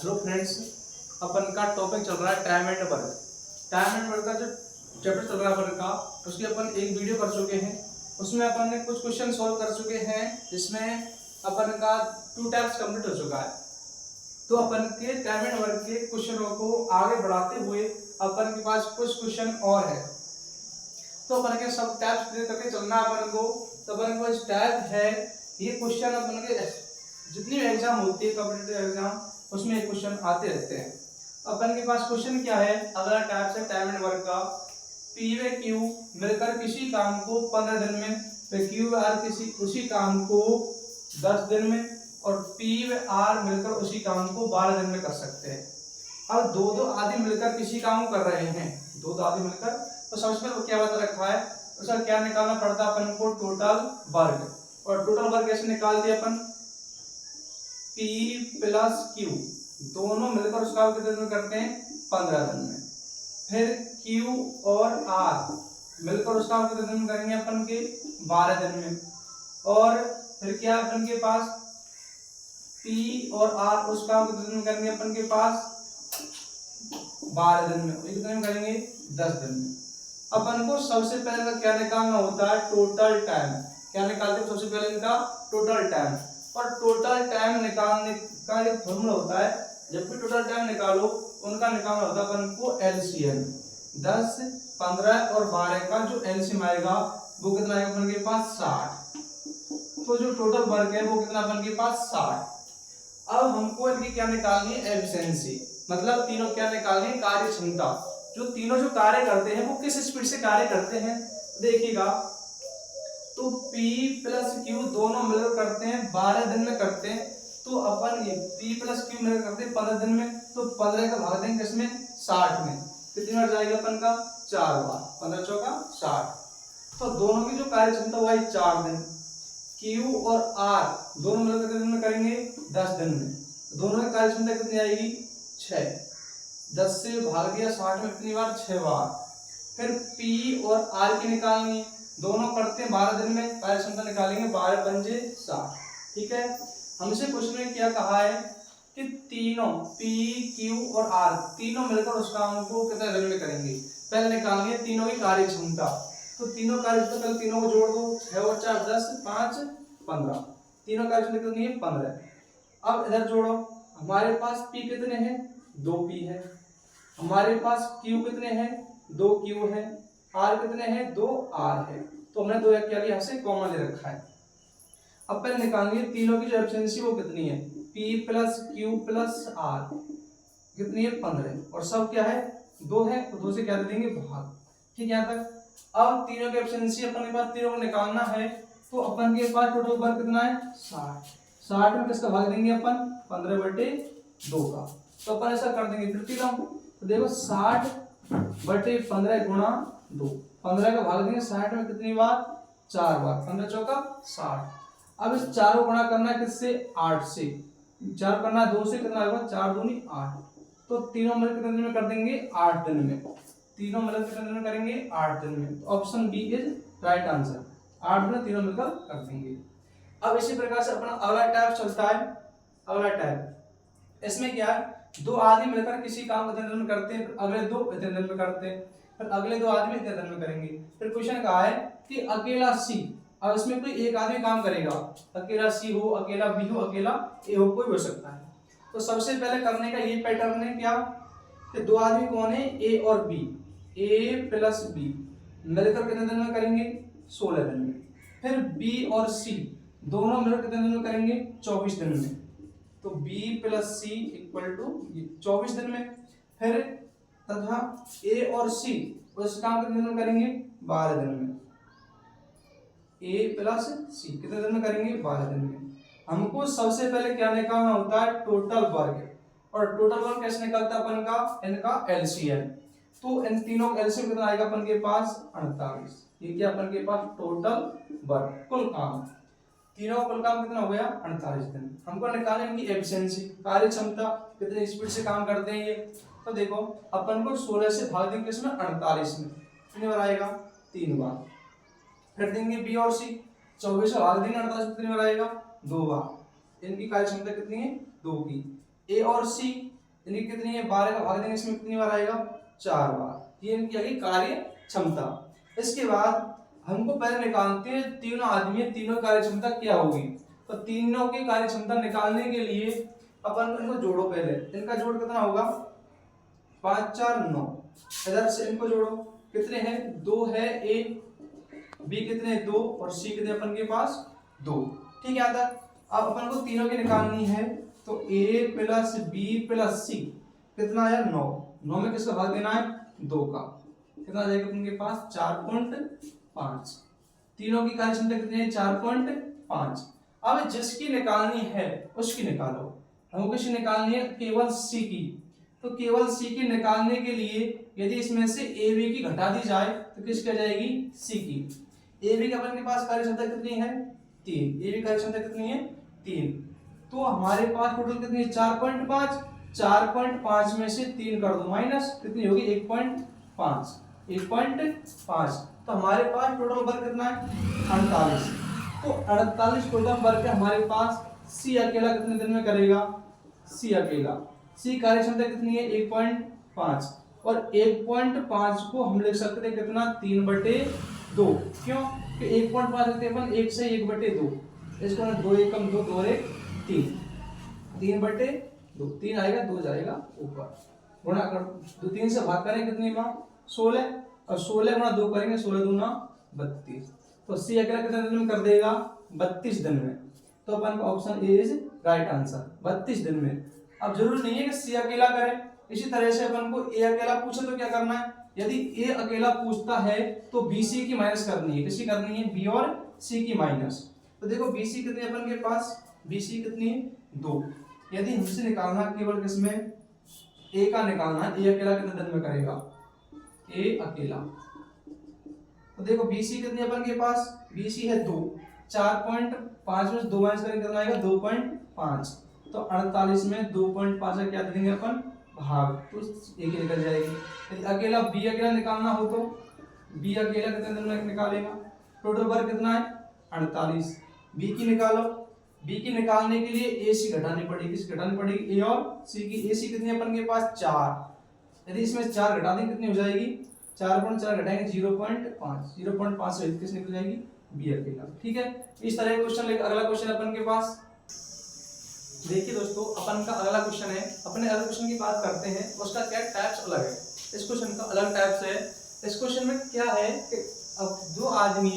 Hello friends, अपन का topic चल रहा है time and work. Time and work का जो चैप्टर चल रहा है अपन का, उसकी अपन एक वीडियो कर चुके हैं। उसमें अपन ने कुछ क्वेश्चन सॉल्व कर चुके हैं, जिसमें अपन का 2 टाइप्स कंप्लीट हो चुका है। तो अपन के टाइम एंड वर्क के क्वेश्चनों को आगे बढ़ाते हुए अपन के पास कुछ क्वेश्चन और है। तो अपन के सब टाइप्स क्लियर करके चलना है अपन को। तो अपन को इस टाइप है, ये क्वेश्चन अपन के जितनी भी एग्जाम होती है कॉम्पिटिटिव एग्जाम, उसमें ये क्वेश्चन आते रहते हैं। अपन के पास क्वेश्चन क्या है, अगला टाइप से टाइम एंड वर्क का। पी व क्यू मिलकर किसी काम को 15 दिन में, व क्यू व आर किसी उसी काम को 10 दिन में, और पी व आर मिलकर उसी काम को 12 दिन में कर सकते हैं। अब दो दो आदमी मिलकर किसी काम को कर रहे हैं, दो दो आदमी मिलकर, तो सबसे पहले क्या बता रखा है, उसका क्या निकालना पड़ता है अपन को, टोटल वर्क। और टोटल वर्क कैसे निकाल दिया अपन, P प्लस Q दोनों मिलकर उस काम कितने दिन में करते हैं, 15 दिन में। फिर Q और R मिलकर उस काम कितने दिन में करेंगे अपन के, 12 दिन में। और फिर क्या अपन के पास, P और R उस काम कितने दिन में करेंगे अपन के पास, 12 दिन में। कितने में करेंगे, 10 दिन में। अपन को सबसे पहले क्या निकालना होता है, टोटल टाइम। क्या निकालते हैं सबसे पहले इनका, टोटल टाइम। और टोटल टाइम निकालने का एक फॉर्मूला होता है, जब भी टोटल टाइम निकालो उनका निकालना होता है अपन को एलसीएम। 10, 15 और 12 का जो एलसीएम आएगा वो कितना आएगा अपन के पास, 60। तो जो टोटल वर्क है वो कितना अपन के पास, 60। अब हमको इनकी क्या निकालनी है, एफिशिएंसी, मतलब तीनों क्या निकालनी है, कार्य क्षमता। जो तीनों जो कार्य करते हैं वो किस स्पीड से कार्य करते हैं, देखिएगा। तो P प्लस Q दोनों मिलकर करते हैं 12 दिन में करते हैं। तो अपन ये P प्लस Q मिलकर करते हैं 15 दिन में, तो 15 का भाग देंगे किसमें, 60 में। कितनी बार जाएगा अपन का, 4 बार। 15 चौका 60। तो दोनों की जो कार्य क्षमता हुआ 4 दिन। Q और R दोनों मिलकर कितने दिन में करेंगे, 10 दिन में। दोनों की कार्य क्षमता कितनी आएगी, 6। 10 से भाग दिया 60 में, कितनी बार, 6 बार। फिर P और R की निकालनी, दोनों करते हैं 12 दिन में, कार्य क्षमता निकालेंगे, 12 पंजे 60। ठीक है। हमसे क्वेश्चन में क्या कहा है कि तीनों P, Q और R तीनों मिलकर उस काम को कितने दिन में करेंगे। पहले निकालेंगे तीनों की कार्य क्षमता। तो तीनों कार्य क्षमता, पहले तीनों को जोड़ दो, 6 और 4 10, 5 15। तीनों कार्य क्षमता कितनी है, 15। अब इधर जोड़ो, हमारे पास P कितने हैं, 2 P है। हमारे पास Q कितने हैं, 2 Q है। R कितने हैं, 2 R है। तो हमने 2 क्या लिया, यहाँ से कॉमन ले रखा है। अब पहले निकालेंगे तीनों की जो एफिशिएंसी वो कितनी है, P plus Q plus R कितनी है, 15। और सब क्या है, 2 है, तो 2 से क्या दे देंगे, भाग। ठीक है यहाँ तक। अब तीनों की एफिशिएंसी अपन के पास तीनों को निकालना है, तो अपन के पास टोटल वर्क कितना है, 60। 60 में किसका भाग देंगे अपन, 15/2 का। तो अपन ऐसा कर देंगे प्रतिलोम। तो देखो 60/15 गुणा 2, 15 का भाग देंगे 60 में कितनी बार, 4 बार। 15 चौका 60। अब इस 4 को गुणा करना है किससे, 8 से। 4 करना है 2 से, कितना होगा, 4 दूनी 8। तो तीनों मिलकर कितने दिन में कर देंगे, 8 दिन में। तीनों मिलकर कितने दिन में करेंगे, 8 दिन में। तो option B is right answer. 8 दिन तीनों मिलकर कर देंगे। अब इसी प्रकार से अपना अगला टाइप चलता है। अगला टाइप, इसमें क्या है, 2 आदमी मिलकर किसी काम को इतने दिन में करते हैं, अगले 2 इतने दिन में करते हैं, फिर अगले 2 आदमी इतने दिन में करेंगे। फिर क्वेश्चन कहा है कि अकेला सी, अब इसमें कोई एक आदमी काम करेगा, अकेला सी हो, अकेला बी हो, अकेला ए हो, कोई हो सकता है। तो सबसे पहले करने का ये पैटर्न है क्या, कि 2 आदमी कौन है, ए और बी। ए प्लस बी मिलकर कितने दिन में करेंगे, 16 दिन में। फिर बी और सी दोनों मिलकर कितने दिन में करेंगे, 24 दिन में। तो B plus C equal to 24 दिन में। फिर तथा A और C उस काम कितने दिन में करेंगे, 12 दिन में। A प्लस सी कितने दिन में करेंगे, 12 दिन में। हमको सबसे पहले क्या निकालना होता है, टोटल वर्क। और टोटल वर्क कैसे निकलता है अपन का, इनका एलसीएम। तो इन तीनों का एलसीएम कितना आएगा अपन के पास, 48। ये क्या अपन के पास, टोटल वर्क, कुल काम। तीनों कुल काम कितना हो गया, 48 दिन। हमको निकालना है इनकी एफिशिएंसी, कार्य क्षमता, कितनी स्पीड से काम करते हैं ये। तो देखो अपन को 16 से भाग देंगे किसमें, 48 में। कितनी बार आएगा, 3 बार। फिर देंगे बी और सी, 24 से भाग देंगे 48 में, कितनी बार आएगा, 2 बार। इनकी कार्य क्षमता कितनी है, 2 की। ए और सी इनकी कितनी है, 12 का भाग देंगे इसमें कितनी बार आएगा, 4 बार। ये इनकी अगली कार्य क्षमता। इसके बाद हमको पहले निकालते हैं तीनों आदमी, तीनों कार्य क्षमता क्या होगी। तो तीनों की कार्य क्षमता निकालने के लिए अपन इनको जोड़ो, पहले इनका जोड़ कितना होगा, 5 4 9। इधर से इनको जोड़ो, कितने हैं, 2 है, ए बी कितने 2 और सी कितने अपन के पास 2। ठीक है, आता अब अपन को तीनों की निकालनी है। तो a प्लस बी प्लस सी कितना आया 9। 9 में किसका भाग देना है, 2 का। कितना जाएगा अपन के पास 4.5। तीनों की कार्य क्षमता कितनी है, 4.5। अब जिसकी निकालनी है उसकी निकालो। हमको किसकी निकालनी है, केवल सी की। तो केवल सी की निकालने के लिए यदि इसमें से ए बी की घटा दी जाए तो किसकी आ जाएगी, सी की। ए बी का अपन के पास कार्य क्षमता कितनी है, 3। ए बी कार्य क्षमता कितनी है, 3। तो हमारे पास टोटल कितनी है, 4.5। 4.5 में से 3 कर दो माइनस, कितनी होगी 1.5। 1.5। तो हमारे पास टोटल वर्क कितना है, 48। तो 48 टोटल वर्क है हमारे पास। सी अकेला कितने दिन में करेगा, सी अकेला, सी कार्य क्षमता कितनी है 1.5। और 1.5 को हम लिख सकते हैं कितना, 3/2। क्यों कि 1.5 लिखते हैं अपन 1 से 1/2। इसको 2 1 कम 2 2 और 1 3, 3/2। 3 आएगा, 2 जाएगा ऊपर, गुणा कर 3 से भाग करें कितनी बार, 16। और 16 गुणा 2 करेंगे, 16 दूना 32। तो सी अकेला कितने दिन में कर देगा, 32 दिन में। तो अपन का option A is right answer, 32 दिन में। अब जरूरी नहीं है कि सी अकेला करे, इसी तरह से अपन को ए अकेला पूछे तो क्या करना है, यदि ए अकेला पूछता है तो बी सी की माइनस करनी है। किसी करनी है, बी और सी की माइनस। तो देखो बी सी कितनी अपन के पास, बी सी कितनी है 2। यदि हमसे निकालना केवल किसमें, ए का निकालना है, ए अकेला कितने दिन में करेगा, ए अकेला। तो देखो बी सी कितनी अपन के पास, बी सी है 2। 4.5 में 2 माइनस करेंगे कितना आएगा, 2.5। तो 48 में 2.5 का क्या देंगे अपन, भाग, तो एक ही निकल जाएगी। यदि अकेला बी अकेला निकालना हो तो बी अकेला कितने दिन में निकालेगा, टोटल वर्क कितना है 48। बी की निकालो, बी की निकालने के लिए ए सी घटानी पड़ेगी, किस घटानी पड़ेगी, ए और सी की। ए सी कितनी अपन के पास 4। यदि इसमें 4 घटा दें कितनी हो जाएगी, 4.4 घटाएंगे 0.5। 0.5 से किस निकल जाएगी, बी अकेला। ठीक है, इस तरह का क्वेश्चन लेकर अगला क्वेश्चन अपन के पास। देखिए दोस्तों, अपन का अगला क्वेश्चन है, अपने अगले क्वेश्चन की बात करते हैं। उसका क्या टाइप्स अलग है, इस क्वेश्चन का अलग टाइप्स है। इस क्वेश्चन में क्या है कि अब 2 आदमी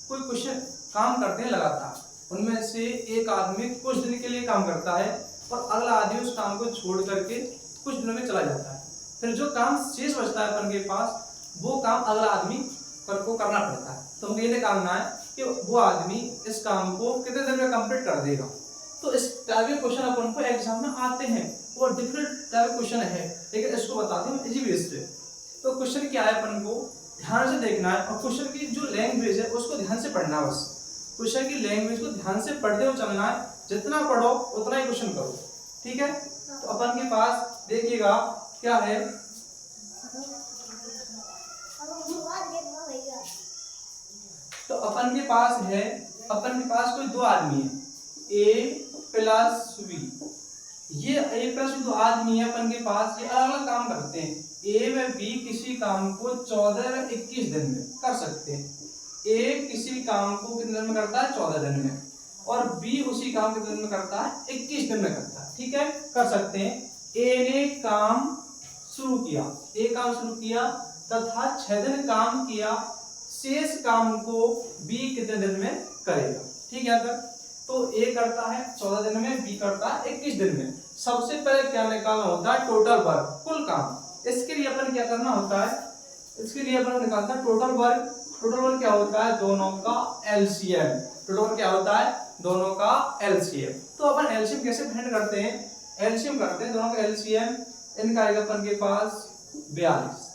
कोई क्वेश्चन काम करते हैं लगातार, उनमें से एक आदमी कुछ दिन के लिए काम करता है और अगला आदमी उस काम को छोड़ करके कुछ दिनों में चला जाता है। फिर जो काम शेष बचता है अपन के पास, वो काम अगला आदमी को करना पड़ता है। तो हमको ये निकालना है कि वो आदमी इस काम को कितने दिन में कंप्लीट कर देगा। तो इस टाइप के क्वेश्चन अपन को एग्जाम में आते हैं और डिफरेंट टाइप के क्वेश्चन है, लेकिन इसको बताते हैं इजी बेस पे। तो क्वेश्चन क्या है अपन को ध्यान से देखना है, और क्वेश्चन की जो लैंग्वेज है उसको ध्यान से पढ़ना है। बस क्वेश्चन की लैंग्वेज को ध्यान से पढ़ते हुए चलना है, जितना पढ़ो उतना ही क्वेश्चन करो। ठीक है, तो अपन के पास देखिएगा क्या है, तो अपन के पास है, अपन के पास कोई 2 आदमी है, ए प्लस बी। ये ए प्लस 2 आदमी है अपन के पास, ये अलग अलग काम करते हैं। ए व बी किसी काम को 14 व 21 दिन में कर सकते हैं। ए किसी काम को कितने दिन में करता है, 14 दिन में, और बी उसी काम कितने दिन में करता है, 21 दिन में करता है। ठीक है, कर सकते हैं। ए ने काम शुरू किया, ए काम शुरू किया तथा 6 दिन काम किया, शेष काम को बी कितने दिन में करेगा। ठीक है, तो ए करता है 14 दिन में, बी करता है 21 दिन में। सबसे पहले क्या निकालना होता है, टोटल वर्क, कुल काम। इसके लिए अपन क्या करना होता है, इसके लिए अपन निकालता है टोटल वर्क। टोटल वर्क क्या होता है, दोनों का एलसीएम। टोटल वर्क क्या होता है, दोनों का एलसीएम। तो अपन एलसीएम कैसे फाइंड करते हैं, एलसीएम करते हैं दोनों का एलसीएम। इनका आएगा अपन के पास 42।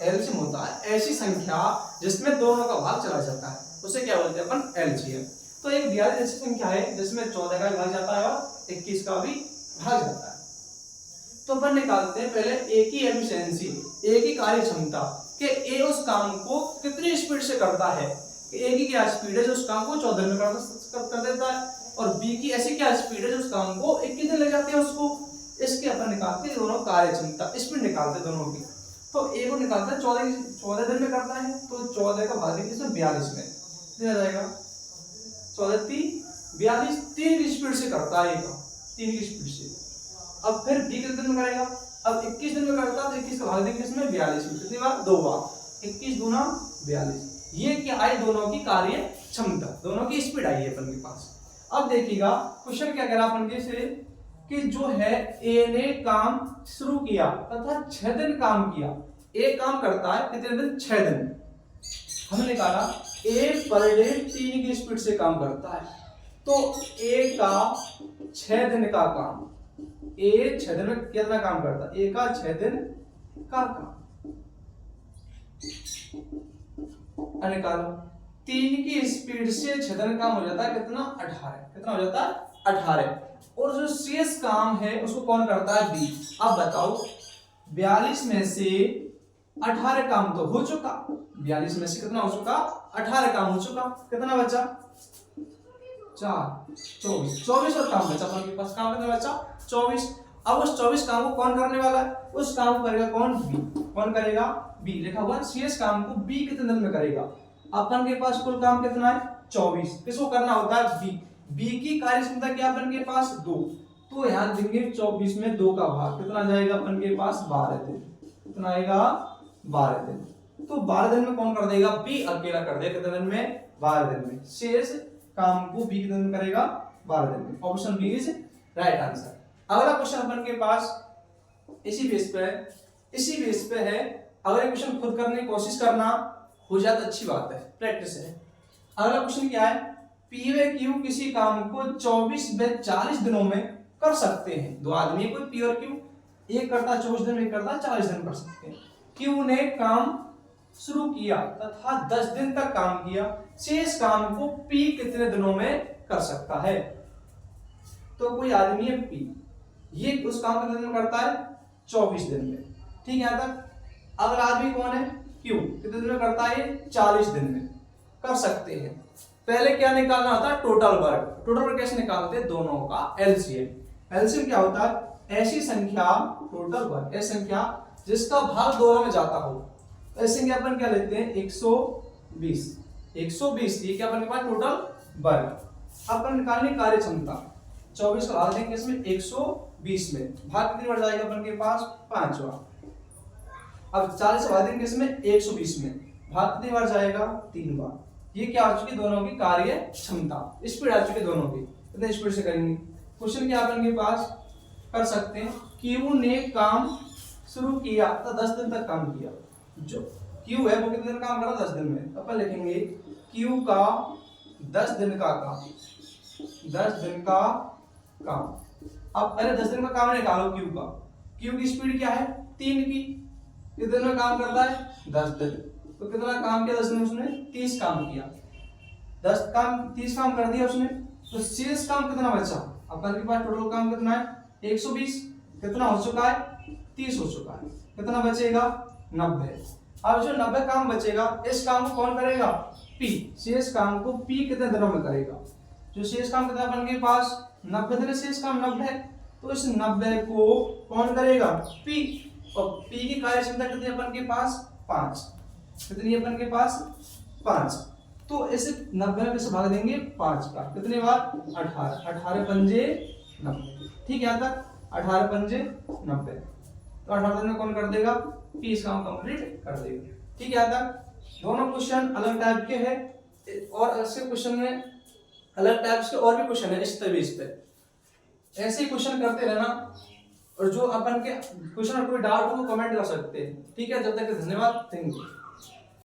एलसीएम होता है ऐसी संख्या जिसमें दोनों का भाग चला जाता है, उसे क्या बोलते हैं अपन, एलसीएम। तो एक 42 ऐसी संख्या है जिसमें 14 का भाग जाता है और 21 का भी भाग जाता है। तो अपन निकालते हैं पहले ए की एफिशिएंसी, ए की कार्य क्षमता, कि ए उस काम को कितनी स्पीड से करता है। ए की क्या स्पीड है जो उस काम को 14 दिन में कर देता है, और बी की ऐसी क्या स्पीड है जो उस काम को 21 दिन लग जाते हैं उसको। इस इसके अपन निकालते हैं दोनों कार्य क्षमता, स्पीड निकालते हैं दोनों की। तो ए को निकालता है 14 दिन में करता है, तो 14 का भाग देंगे इसमें 42 में, कितना जाएगा 14 3 42, 3 की स्पीड से करता है ये काम, 3 की स्पीड से। अब फिर बी कितने दिन में करेगा, अब 21 दिन में करता है तो 21 का भाग देंगे इसमें 42 में, कितनी बार 2 बार, 21 दूना 42। ये क्या आई दोनों की कार्य क्षमता, दोनों की स्पीड आई है अपन के पास। अब देखिएगा क्वेश्चन क्या कह रहा अपन के से कि जो है ए ने काम शुरू किया तथा 6 दिन काम किया। ए काम करता है कितने दिन, 6 दिन। हमने निकाला ए पर डे 3 की स्पीड से काम करता है, तो ए का 6 दिन का काम, ए 6 दिन में कितना काम करता है, ए का 6 दिन का काम निकालो। 3 की स्पीड से 6 दिन काम हो जाता है कितना, 18, कितना हो जाता है 18। और जो शेष काम है उसको कौन करता है, बी। अब बताओ 42 में से 18 काम तो हो चुका, 42 में से कितना हो चुका, 18 काम हो चुका, कितना बचा 4 24 और काम बचा अपन के पास, काम कितना बचा 24। अब उस 24 काम को कौन करने वाला है, उस काम को करेगा कौन, बी। कौन करेगा, बी। लिखा हुआ शेष काम को बी कितने दिन में करेगा। अपन के पास कुल काम कितना है 24, किसको करना होता है, बी। बी की कार्य क्षमता क्या अपन के पास 2, तो यहां देंगे 24 में 2 का भाग, कितना जाएगा अपन के पास 12 दिन, कितना आएगा 12 दिन। तो 12 दिन में कौन कर देगा, बी अकेला कर देगा, कितने दिन में 12 दिन में। शेष काम को बी कितने दिन करेगा, 12 दिन में। Option B is right answer. अगला क्वेश्चन अपन के पास इसी बेस पे है। अगर क्वेश्चन खुद करने की कोशिश करना हो जाए तो अच्छी बात है, प्रैक्टिस है। अगला क्वेश्चन क्या है, पी व क्यू किसी काम को 24 व 40 दिनों में कर सकते हैं। दो आदमी कोई पी और क्यू, एक करता 24 दिन में, एक करता 40 दिन कर सकते हैं। क्यू ने काम शुरू किया तथा 10 दिन तक काम किया, शेष काम को पी कितने दिनों में कर सकता है। तो कोई आदमी है पी, ये उस काम कितने दिन में करता है 24 दिन में, ठीक है यहां तक। अगला आदमी कौन है, क्यू, कितने दिन में करता है 40 दिन में कर सकते हैं। पहले क्या निकालना होता है, टोटल वर्क। टोटल वर्क कैसे निकालते हैं, दोनों का एलसीएम। एलसीएम क्या होता है, ऐसी संख्या, टोटल वर्क ऐसी संख्या जिसका भाग दोनों में जाता हो। ऐसी संख्या अपन क्या लेते हैं 120, 120 ये क्या अपन के पास टोटल वर्क। अपन निकालने कार्य क्षमता 24 का भाग देंगे इसमें 120 में, भाग कितनी बार जाएगा अपन के पास 5 बार। अब 40 भाग देंगे इसमें 120 में, भाग कितनी बार जाएगा 3 बार। ये क्या आ चुकी दोनों की कार्य क्षमता, स्पीड आ चुकी दोनों की, कितने स्पीड से करेंगे। क्वेश्चन क्या अपन के पास कर सकते हैं, क्यू ने काम शुरू किया तो 10 दिन तक काम किया। जो क्यू है वो कितने दिन काम करा 10 दिन में, अपन लिखेंगे क्यू का 10 दिन का काम, 10 दिन का काम। अब अरे 10 दिन का काम निकालो क्यू का, क्यू की स्पीड क्या है 3 की, कितने दिन में काम करता है 10 दिन, तो कितना काम किया 10 दिन में उसने 30 काम किया, 30 काम कर दिया उसने। तो शेष काम कितना बचा, अपन के पास टोटल काम कितना है 120, कितना हो चुका है 30 हो चुका है, कितना बचेगा 90। अब जो 90 काम बचेगा इस काम को कौन करेगा, पी। शेष काम को पी कितने दिनों में करेगा, जो शेष काम कितना अपन के पास 90 दिन, शेष काम 90 है, तो इस 90 को कौन करेगा, पी। और पी की कार्य क्षमता कितनी अपन के पास 5, कितनी अपन के पास 5। तो इसे 90 में से भाग देंगे 5 का, कितने बार 18, 18 पंजे 90, ठीक है यहाँ तक 18 पंजे 90। तो 18 दिन में कौन कर देगा, पी इस काम कंप्लीट कर देगा, ठीक है यहाँ तक। दोनों क्वेश्चन अलग टाइप के हैं और ऐसे क्वेश्चन में अलग टाइप्स के और भी क्वेश्चन है इस तरीके पे, ऐसे ही क्वेश्चन करते रहना। और जो अपन के क्वेश्चन में कोई डाउट हो तो कमेंट कर सकते हैं, ठीक है। जब तक धन्यवाद, थैंक यू।